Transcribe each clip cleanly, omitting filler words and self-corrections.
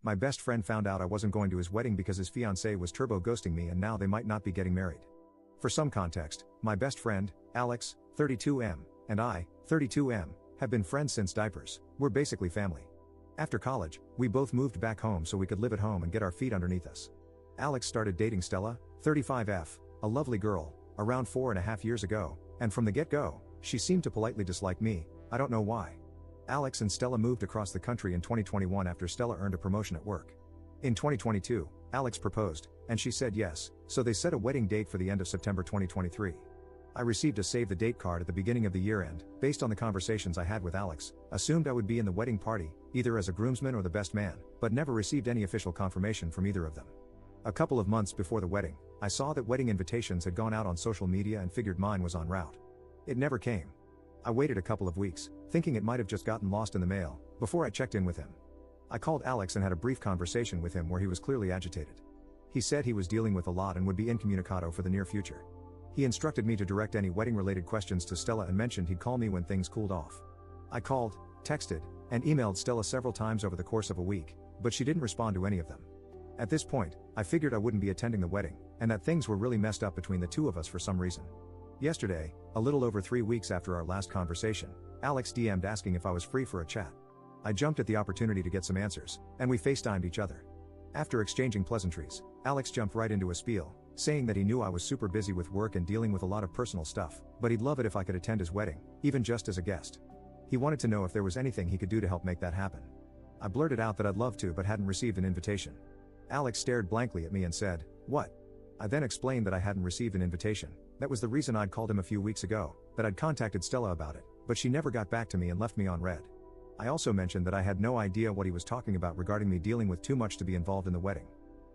My best friend found out I wasn't going to his wedding because his fiance was turbo ghosting me and now they might not be getting married. For some context, my best friend, Alex, 32M, and I, 32M, have been friends since diapers. We're basically family. After college, we both moved back home so we could live at home and get our feet underneath us. Alex started dating Stella, 35F, a lovely girl, around 4.5 years ago, and from the get-go, she seemed to politely dislike me. I don't know why. Alex and Stella moved across the country in 2021 after Stella earned a promotion at work. In 2022, Alex proposed, and she said yes, so they set a wedding date for the end of September 2023. I received a save the date card at the beginning of the year and, based on the conversations I had with Alex, assumed I would be in the wedding party, either as a groomsman or the best man, but never received any official confirmation from either of them. A couple of months before the wedding, I saw that wedding invitations had gone out on social media and figured mine was en route. It never came. I waited a couple of weeks, thinking it might have just gotten lost in the mail, before I checked in with him. I called Alex and had a brief conversation with him where he was clearly agitated. He said he was dealing with a lot and would be incommunicado for the near future. He instructed me to direct any wedding-related questions to Stella and mentioned he'd call me when things cooled off. I called, texted, and emailed Stella several times over the course of a week, but she didn't respond to any of them. At this point, I figured I wouldn't be attending the wedding, and that things were really messed up between the two of us for some reason. Yesterday, a little over 3 weeks after our last conversation, Alex DM'd asking if I was free for a chat. I jumped at the opportunity to get some answers, and we FaceTimed each other. After exchanging pleasantries, Alex jumped right into a spiel, saying that he knew I was super busy with work and dealing with a lot of personal stuff, but he'd love it if I could attend his wedding, even just as a guest. He wanted to know if there was anything he could do to help make that happen. I blurted out that I'd love to but hadn't received an invitation. Alex stared blankly at me and said, "What?" I then explained that I hadn't received an invitation. That was the reason I'd called him a few weeks ago, that I'd contacted Stella about it, but she never got back to me and left me on red. I also mentioned that I had no idea what he was talking about regarding me dealing with too much to be involved in the wedding.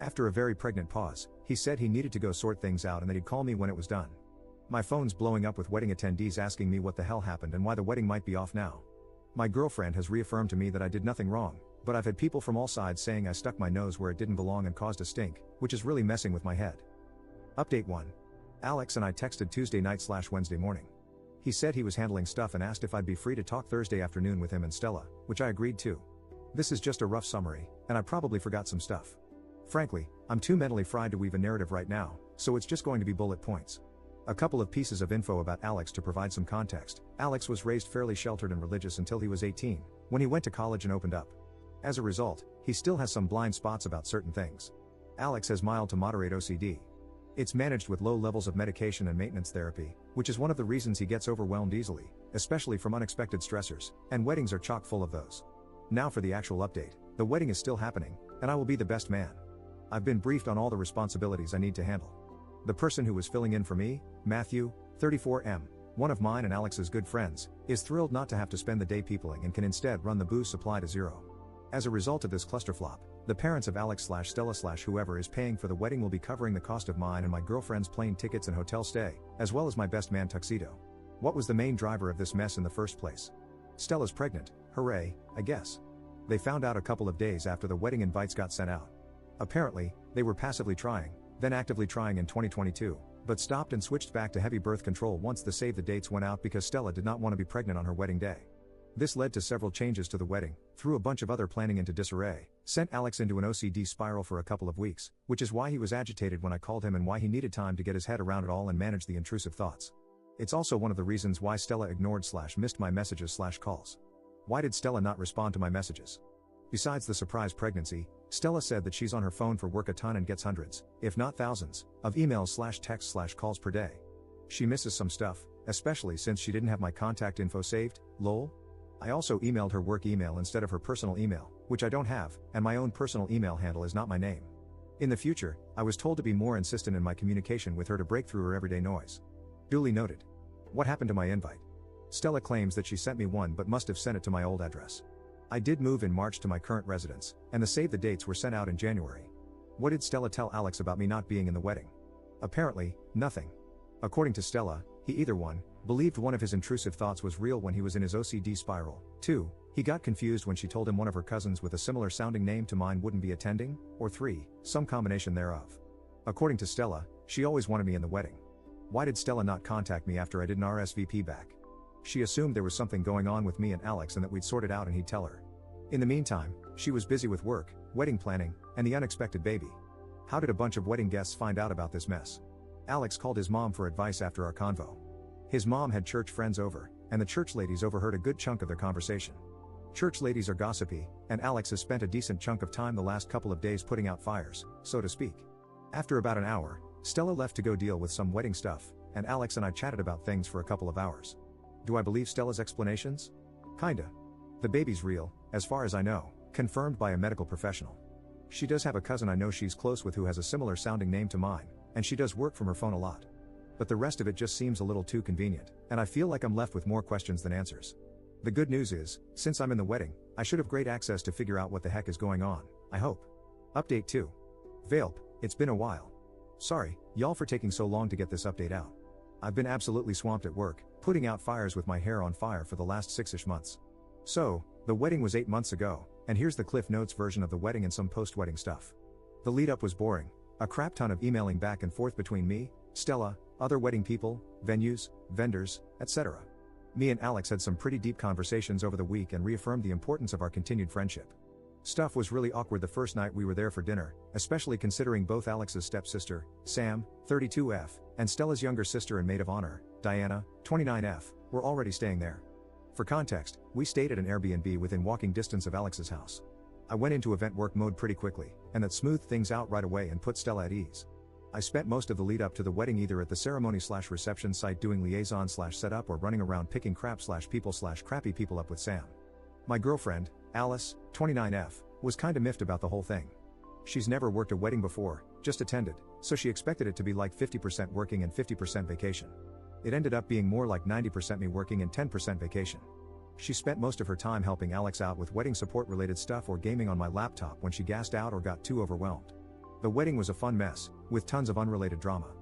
After a very pregnant pause, he said he needed to go sort things out and that he'd call me when it was done. My phone's blowing up with wedding attendees asking me what the hell happened and why the wedding might be off now. My girlfriend has reaffirmed to me that I did nothing wrong, but I've had people from all sides saying I stuck my nose where it didn't belong and caused a stink, which is really messing with my head. Update 1. Alex and I texted Tuesday night/Wednesday morning. He said he was handling stuff and asked if I'd be free to talk Thursday afternoon with him and Stella, which I agreed to. This is just a rough summary, and I probably forgot some stuff. Frankly, I'm too mentally fried to weave a narrative right now, so it's just going to be bullet points. A couple of pieces of info about Alex to provide some context. Alex was raised fairly sheltered and religious until he was 18, when he went to college and opened up. As a result, he still has some blind spots about certain things. Alex has mild to moderate OCD. It's managed with low levels of medication and maintenance therapy, which is one of the reasons he gets overwhelmed easily, especially from unexpected stressors, and weddings are chock full of those. Now for the actual update. The wedding is still happening, and I will be the best man. I've been briefed on all the responsibilities I need to handle. The person who was filling in for me, Matthew, 34M, one of mine and Alex's good friends, is thrilled not to have to spend the day peopling and can instead run the booze supply to zero. As a result of this clusterflop, the parents of Alex/Stella/whoever is paying for the wedding will be covering the cost of mine and my girlfriend's plane tickets and hotel stay, as well as my best man tuxedo. What was the main driver of this mess in the first place? Stella's pregnant, hooray, I guess. They found out a couple of days after the wedding invites got sent out. Apparently, they were passively trying, then actively trying in 2022, but stopped and switched back to heavy birth control once the save the dates went out because Stella did not want to be pregnant on her wedding day. This led to several changes to the wedding, threw a bunch of other planning into disarray, sent Alex into an OCD spiral for a couple of weeks, which is why he was agitated when I called him and why he needed time to get his head around it all and manage the intrusive thoughts. It's also one of the reasons why Stella ignored/missed my messages/calls. Why did Stella not respond to my messages? Besides the surprise pregnancy, Stella said that she's on her phone for work a ton and gets hundreds, if not thousands, of emails/texts/calls per day. She misses some stuff, especially since she didn't have my contact info saved, lol. I also emailed her work email instead of her personal email, which I don't have, and my own personal email handle is not my name. In the future, I was told to be more insistent in my communication with her to break through her everyday noise. Duly noted. What happened to my invite? Stella claims that she sent me one but must have sent it to my old address. I did move in March to my current residence, and the save the dates were sent out in January. What did Stella tell Alex about me not being in the wedding? Apparently, nothing. According to Stella, he either 1, believed one of his intrusive thoughts was real when he was in his OCD spiral, 2, he got confused when she told him one of her cousins with a similar sounding name to mine wouldn't be attending, or 3, some combination thereof. According to Stella, she always wanted me in the wedding. Why did Stella not contact me after I didn't RSVP back? She assumed there was something going on with me and Alex and that we'd sort it out and he'd tell her. In the meantime, she was busy with work, wedding planning, and the unexpected baby. How did a bunch of wedding guests find out about this mess? Alex called his mom for advice after our convo. His mom had church friends over, and the church ladies overheard a good chunk of their conversation. Church ladies are gossipy, and Alex has spent a decent chunk of time the last couple of days putting out fires, so to speak. After about an hour, Stella left to go deal with some wedding stuff, and Alex and I chatted about things for a couple of hours. Do I believe Stella's explanations? Kinda. The baby's real, as far as I know, confirmed by a medical professional. She does have a cousin I know she's close with who has a similar sounding name to mine, and she does work from her phone a lot. But the rest of it just seems a little too convenient, and I feel like I'm left with more questions than answers. The good news is, since I'm in the wedding, I should have great access to figure out what the heck is going on, I hope. Update 2. Valp, it's been a while. Sorry, y'all for taking so long to get this update out. I've been absolutely swamped at work, putting out fires with my hair on fire for the last 6-ish months. So, the wedding was 8 months ago, and here's the Cliff Notes version of the wedding and some post-wedding stuff. The lead-up was boring, a crap ton of emailing back and forth between me, Stella, other wedding people, venues, vendors, etc. Me and Alex had some pretty deep conversations over the week and reaffirmed the importance of our continued friendship. Stuff was really awkward the first night we were there for dinner, especially considering both Alex's stepsister, Sam, 32F, and Stella's younger sister and maid of honor, Diana, 29F, were already staying there. For context, we stayed at an Airbnb within walking distance of Alex's house. I went into event work mode pretty quickly, and that smoothed things out right away and put Stella at ease. I spent most of the lead up to the wedding either at the ceremony/reception site doing liaison/setup or running around picking crap/people/crappy people up with Sam. My girlfriend, Alice, 29F, was kinda miffed about the whole thing. She's never worked a wedding before, just attended, so she expected it to be like 50% working and 50% vacation. It ended up being more like 90% me working and 10% vacation. She spent most of her time helping Alex out with wedding support related stuff or gaming on my laptop when she gassed out or got too overwhelmed. The wedding was a fun mess, with tons of unrelated drama.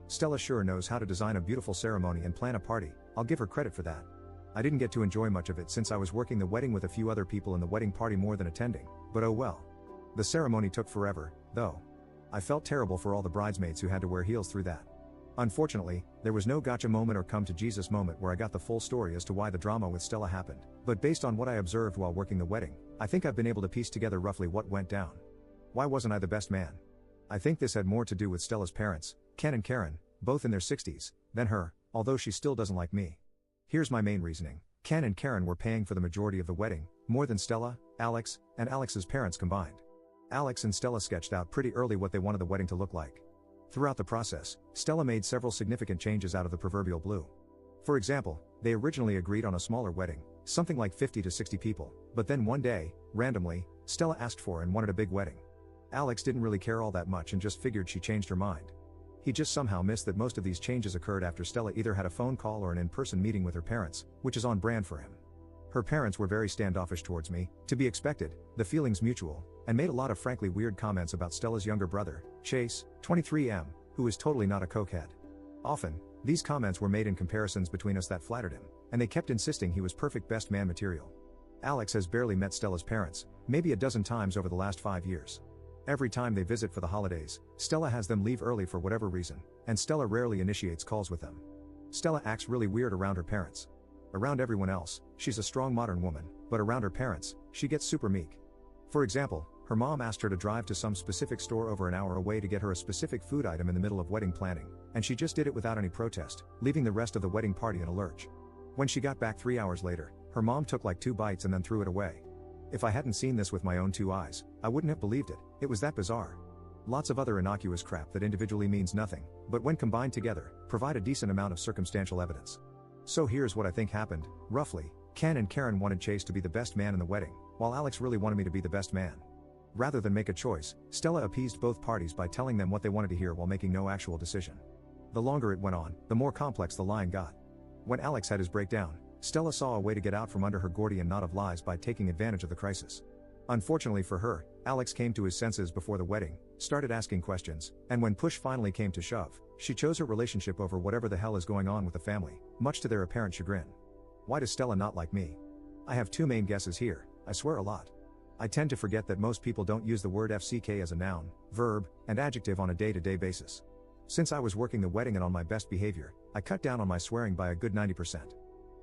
Stella sure knows how to design a beautiful ceremony and plan a party, I'll give her credit for that. I didn't get to enjoy much of it since I was working the wedding with a few other people in the wedding party more than attending, but oh well. The ceremony took forever, though. I felt terrible for all the bridesmaids who had to wear heels through that. Unfortunately, there was no gotcha moment or come to Jesus moment where I got the full story as to why the drama with Stella happened, but based on what I observed while working the wedding, I think I've been able to piece together roughly what went down. Why wasn't I the best man? I think this had more to do with Stella's parents, Ken and Karen, both in their 60s, than her, although she still doesn't like me. Here's my main reasoning. Ken and Karen were paying for the majority of the wedding, more than Stella, Alex, and Alex's parents combined. Alex and Stella sketched out pretty early what they wanted the wedding to look like. Throughout the process, Stella made several significant changes out of the proverbial blue. For example, they originally agreed on a smaller wedding, something like 50 to 60 people, but then one day, randomly, Stella asked for and wanted a big wedding. Alex didn't really care all that much and just figured she changed her mind. He just somehow missed that most of these changes occurred after Stella either had a phone call or an in-person meeting with her parents, which is on brand for him. Her parents were very standoffish towards me, to be expected, the feelings mutual, and made a lot of frankly weird comments about Stella's younger brother, Chase, 23M, who is totally not a cokehead. Often, these comments were made in comparisons between us that flattered him, and they kept insisting he was perfect best man material. Alex has barely met Stella's parents, maybe a dozen times over the last 5 years. Every time they visit for the holidays, Stella has them leave early for whatever reason, and Stella rarely initiates calls with them. Stella acts really weird around her parents. Around everyone else, she's a strong modern woman, but around her parents, she gets super meek. For example, her mom asked her to drive to some specific store over an hour away to get her a specific food item in the middle of wedding planning, and she just did it without any protest, leaving the rest of the wedding party in a lurch. When she got back 3 hours later, her mom took like 2 bites and then threw it away. If I hadn't seen this with my own 2 eyes, I wouldn't have believed it, it was that bizarre. Lots of other innocuous crap that individually means nothing, but when combined together, provide a decent amount of circumstantial evidence. So here's what I think happened, roughly. Ken and Karen wanted Chase to be the best man in the wedding, while Alex really wanted me to be the best man. Rather than make a choice, Stella appeased both parties by telling them what they wanted to hear while making no actual decision. The longer it went on, the more complex the lying got. When Alex had his breakdown, Stella saw a way to get out from under her Gordian knot of lies by taking advantage of the crisis. Unfortunately for her, Alex came to his senses before the wedding, started asking questions, and when push finally came to shove, she chose her relationship over whatever the hell is going on with the family, much to their apparent chagrin. Why does Stella not like me? I have 2 main guesses here, I swear a lot. I tend to forget that most people don't use the word FCK as a noun, verb, and adjective on a day-to-day basis. Since I was working the wedding and on my best behavior, I cut down on my swearing by a good 90%.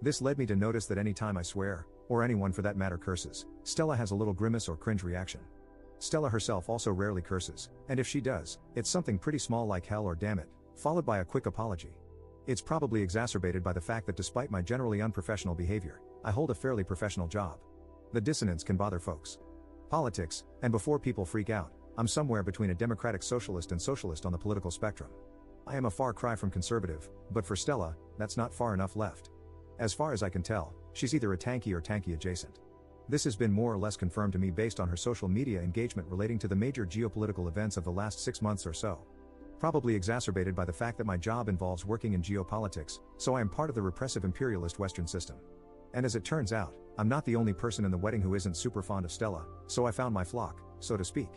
This led me to notice that any time I swear, or anyone for that matter curses, Stella has a little grimace or cringe reaction. Stella herself also rarely curses, and if she does, it's something pretty small like hell or damn it, followed by a quick apology. It's probably exacerbated by the fact that despite my generally unprofessional behavior, I hold a fairly professional job. The dissonance can bother folks. Politics, and before people freak out, I'm somewhere between a democratic socialist and socialist on the political spectrum. I am a far cry from conservative, but for Stella, that's not far enough left. As far as I can tell, she's either a tanky or tanky adjacent. This has been more or less confirmed to me based on her social media engagement relating to the major geopolitical events of the last 6 months or so. Probably exacerbated by the fact that my job involves working in geopolitics, so I am part of the repressive imperialist Western system. And as it turns out, I'm not the only person in the wedding who isn't super fond of Stella, so I found my flock, so to speak.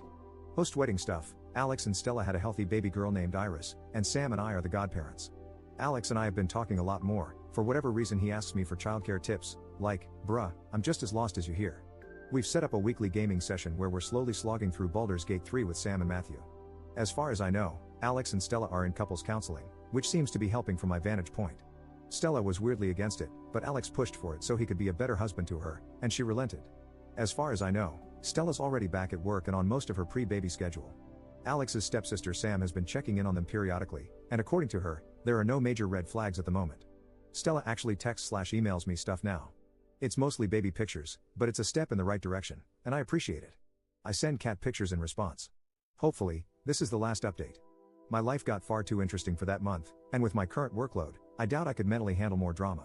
Post-wedding stuff, Alex and Stella had a healthy baby girl named Iris, and Sam and I are the godparents. Alex and I have been talking a lot more. For whatever reason he asks me for childcare tips, like, bruh, I'm just as lost as you hear. We've set up a weekly gaming session where we're slowly slogging through Baldur's Gate 3 with Sam and Matthew. As far as I know, Alex and Stella are in couples counseling, which seems to be helping from my vantage point. Stella was weirdly against it, but Alex pushed for it so he could be a better husband to her, and she relented. As far as I know, Stella's already back at work and on most of her pre-baby schedule. Alex's stepsister Sam has been checking in on them periodically, and according to her, there are no major red flags at the moment. Stella actually texts/emails me stuff now. It's mostly baby pictures, but it's a step in the right direction, and I appreciate it. I send cat pictures in response. Hopefully, this is the last update. My life got far too interesting for that month, and with my current workload, I doubt I could mentally handle more drama.